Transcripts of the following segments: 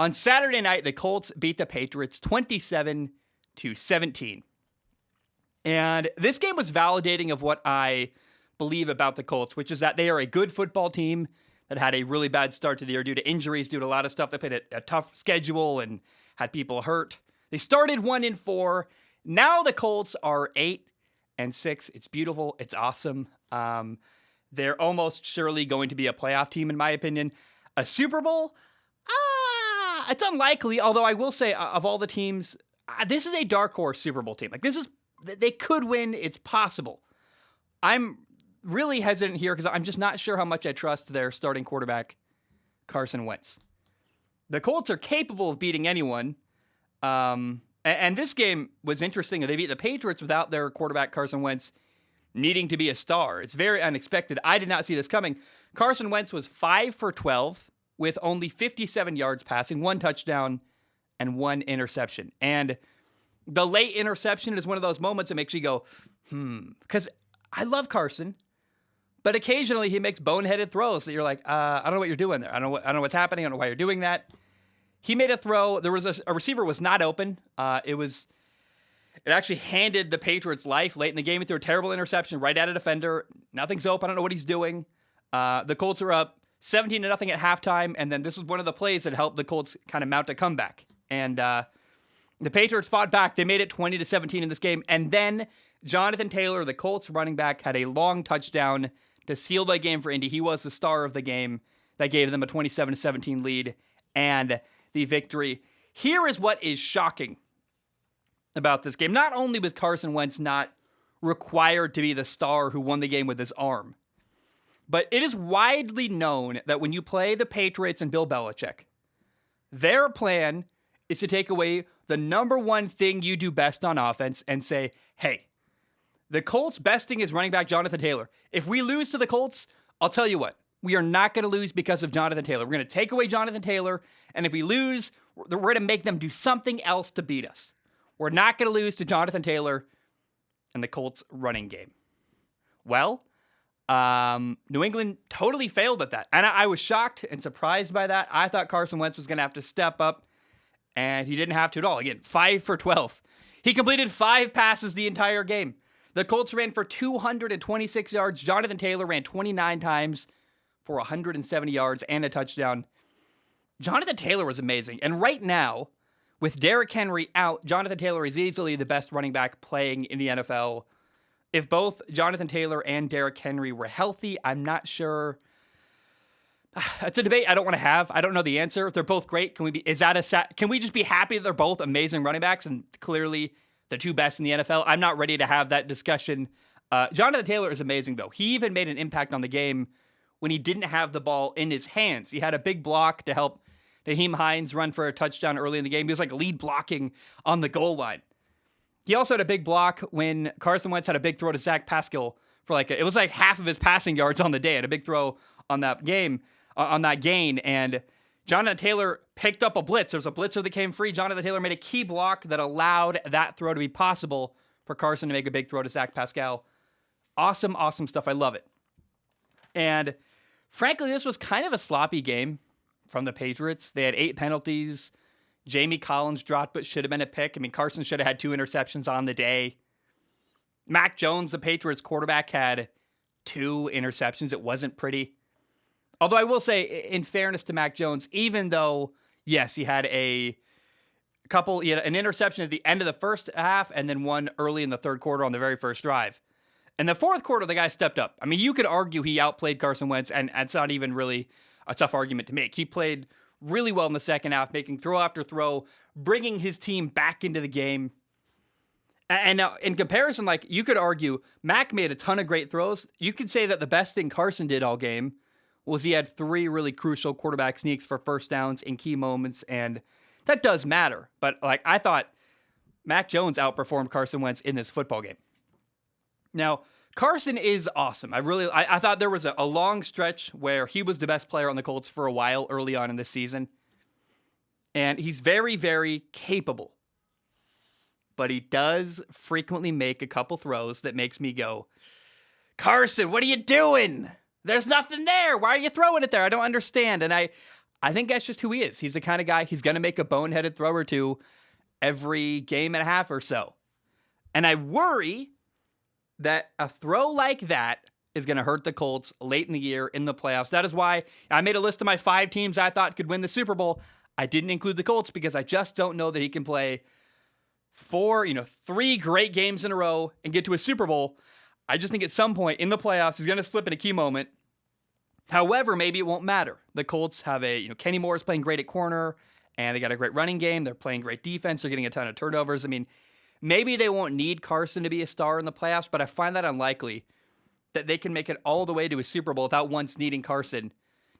On Saturday night, the Colts beat the Patriots 27-17. And this game was validating of what I believe about the Colts, which is that they are a good football team that had a really bad start to the year due to injuries, due to a lot of stuff. They played a tough schedule and had people hurt. They started 1-4. Now the Colts are 8-6. It's beautiful. It's awesome. They're almost surely going to be a playoff team, in my opinion. A Super Bowl? It's unlikely, although I will say, of all the teams, this is a dark horse Super Bowl team. Like, they could win. It's possible. I'm really hesitant here because I'm just not sure how much I trust their starting quarterback, Carson Wentz. The Colts are capable of beating anyone. And this game was interesting. They beat the Patriots without their quarterback, Carson Wentz, needing to be a star. It's very unexpected. I did not see this coming. Carson Wentz was 5 for 12 with only 57 yards passing, 1 touchdown, and 1 interception. And the late interception is one of those moments that makes you go, because I love Carson, but occasionally he makes boneheaded throws that you're like, I don't know what you're doing there. I don't know what's happening. I don't know why you're doing that. He made a throw. There was a receiver was not open. It actually handed the Patriots life late in the game. He threw a terrible interception right at a defender. Nothing's open. I don't know what he's doing. The Colts are up 17-0 at halftime, and then this was one of the plays that helped the Colts kind of mount a comeback. And the Patriots fought back. They made it 20-17 in this game. And then Jonathan Taylor, the Colts running back, had a long touchdown to seal the game for Indy. He was the star of the game. That gave them a 27-17 lead and the victory. Here is what is shocking about this game. Not only was Carson Wentz not required to be the star who won the game with his arm, but it is widely known that when you play the Patriots and Bill Belichick, their plan is to take away the number one thing you do best on offense and say, hey, the Colts' best thing is running back Jonathan Taylor. If we lose to the Colts, I'll tell you what, we are not going to lose because of Jonathan Taylor. We're going to take away Jonathan Taylor, and if we lose, we're going to make them do something else to beat us. We're not going to lose to Jonathan Taylor and the Colts running game. Well, New England totally failed at that. And I was shocked and surprised by that. I thought Carson Wentz was going to have to step up, and he didn't have to at all. Again, 5 for 12. He completed 5 passes the entire game. The Colts ran for 226 yards. Jonathan Taylor ran 29 times for 170 yards and a touchdown. Jonathan Taylor was amazing. And right now, with Derrick Henry out, Jonathan Taylor is easily the best running back playing in the NFL. If both Jonathan Taylor and Derrick Henry were healthy, I'm not sure. It's a debate I don't want to have. I don't know the answer. If they're both great, can we just be happy that they're both amazing running backs and clearly the 2 best in the NFL? I'm not ready to have that discussion. Jonathan Taylor is amazing, though. He even made an impact on the game when he didn't have the ball in his hands. He had a big block to help Naheem Hines run for a touchdown early in the game. He was like lead blocking on the goal line. He also had a big block when Carson Wentz had a big throw to Zach Pascal for it was like half of his passing yards on the day. Had a big throw on that game, on that gain, and Jonathan Taylor picked up a blitz. There was a blitzer that came free. Jonathan Taylor made a key block that allowed that throw to be possible for Carson to make a big throw to Zach Pascal. Awesome, awesome stuff. I love it. And frankly, this was kind of a sloppy game from the Patriots. They had 8 penalties. Jamie Collins dropped what should have been a pick. I mean, Carson should have had 2 interceptions on the day. Mac Jones, the Patriots quarterback, had 2 interceptions. It wasn't pretty. Although I will say, in fairness to Mac Jones, even though, yes, he had an interception at the end of the first half and then one early in the third quarter on the very first drive. In the fourth quarter, the guy stepped up. I mean, you could argue he outplayed Carson Wentz, and it's not even really a tough argument to make. He played really well in the second half, making throw after throw, bringing his team back into the game. And now, in comparison, you could argue Mac made a ton of great throws. You could say that the best thing Carson did all game was he had 3 really crucial quarterback sneaks for first downs in key moments, and that does matter. But I thought Mac Jones outperformed Carson Wentz in this football game. Now, Carson is awesome. I thought there was a long stretch where he was the best player on the Colts for a while early on in this season. And he's very, very capable. But he does frequently make a couple throws that makes me go, Carson, what are you doing? There's nothing there. Why are you throwing it there? I don't understand. And I think that's just who he is. He's the kind of guy, he's going to make a boneheaded throw or two every game and a half or so. And I worry that a throw like that is going to hurt the Colts late in the year in the playoffs. That is why I made a list of my 5 teams I thought could win the Super Bowl. I didn't include the Colts because I just don't know that he can play 3 great games in a row and get to a Super Bowl. I just think at some point in the playoffs, he's going to slip in a key moment. However, maybe it won't matter. The Colts have Kenny Moore is playing great at corner, and they got a great running game. They're playing great defense. They're getting a ton of turnovers. I mean, maybe they won't need Carson to be a star in the playoffs, but I find that unlikely that they can make it all the way to a Super Bowl without once needing Carson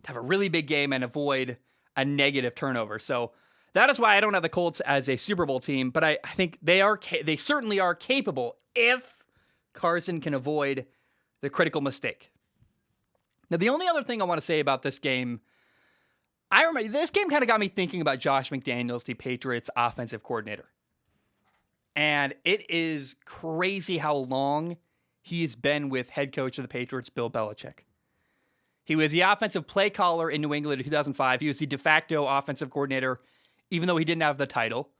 to have a really big game and avoid a negative turnover. So that is why I don't have the Colts as a Super Bowl team, but I think they certainly are capable if Carson can avoid the critical mistake. Now, the only other thing I want to say about this game, I remember this game kind of got me thinking about Josh McDaniels, the Patriots offensive coordinator. And it is crazy how long he has been with head coach of the Patriots, Bill Belichick. He was the offensive play caller in New England in 2005. He was the de facto offensive coordinator, even though he didn't have the title.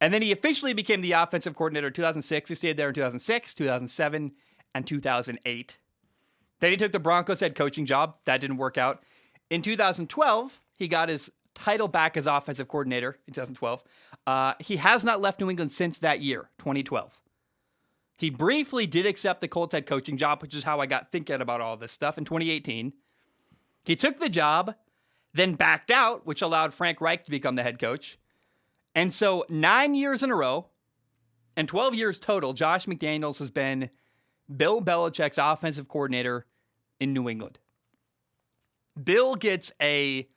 And then he officially became the offensive coordinator in 2006. He stayed there in 2006, 2007, and 2008. Then he took the Broncos head coaching job. That didn't work out. In 2012, he got his title back as offensive coordinator in 2012. He has not left New England since that year, 2012. He briefly did accept the Colts head coaching job, which is how I got thinking about all this stuff in 2018. He took the job, then backed out, which allowed Frank Reich to become the head coach. And so 9 years in a row and 12 years total, Josh McDaniels has been Bill Belichick's offensive coordinator in New England. Bill gets a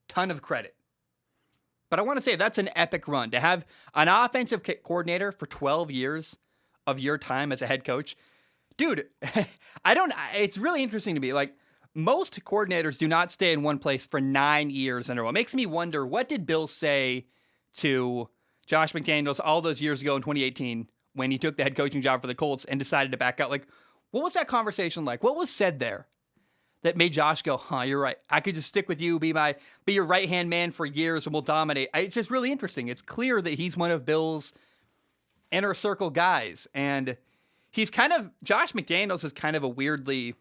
ton of credit. But I want to say that's an epic run. To have an offensive coordinator for 12 years of your time as a head coach. Dude, it's really interesting to me. Like, most coordinators do not stay in one place for 9 years in a row. It makes me wonder, what did Bill say to Josh McDaniels all those years ago in 2018 when he took the head coaching job for the Colts and decided to back out? Like, what was that conversation like? What was said there that made Josh go, you're right. I could just stick with you, be your right-hand man for years and we'll dominate. It's just really interesting. It's clear that he's one of Bill's inner circle guys. And Josh McDaniels is kind of a weirdly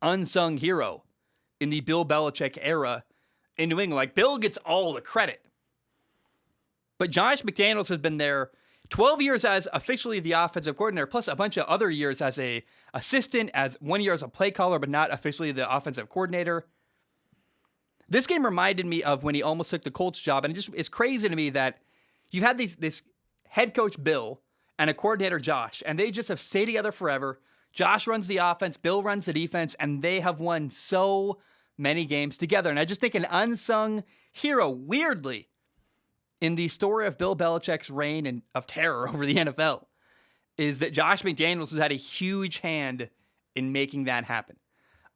unsung hero in the Bill Belichick era in New England. Like, Bill gets all the credit. But Josh McDaniels has been there 12 years as officially the offensive coordinator, plus a bunch of other years as a assistant, as 1 year as a play caller, but not officially the offensive coordinator. This game reminded me of when he almost took the Colts job, and it's crazy to me that you had this head coach Bill and a coordinator Josh, and they just have stayed together forever. Josh runs the offense, Bill runs the defense, and they have won so many games together. And I just think an unsung hero, weirdly, in the story of Bill Belichick's reign and of terror over the NFL, is that Josh McDaniels has had a huge hand in making that happen.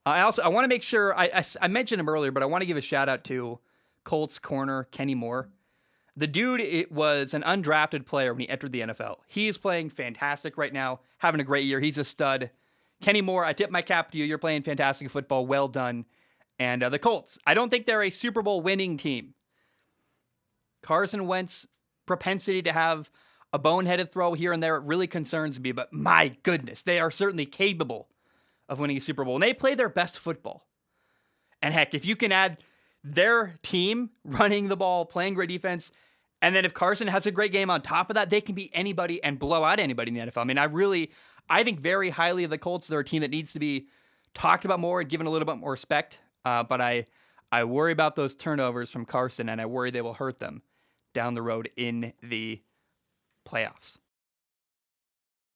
I want to make sure, I mentioned him earlier, but I want to give a shout out to Colts corner Kenny Moore. The dude was an undrafted player when he entered the NFL. He is playing fantastic right now, having a great year. He's a stud. Kenny Moore, I tip my cap to you. You're playing fantastic football. Well done. And the Colts, I don't think they're a Super Bowl winning team. Carson Wentz propensity to have a boneheaded throw here and there, it really concerns me, but my goodness, they are certainly capable of winning a Super Bowl. And they play their best football. And heck, if you can add their team running the ball, playing great defense, and then if Carson has a great game on top of that, they can beat anybody and blow out anybody in the NFL. I mean, I think very highly of the Colts. They're a team that needs to be talked about more and given a little bit more respect. But I worry about those turnovers from Carson, and I worry they will hurt them down the road in the playoffs.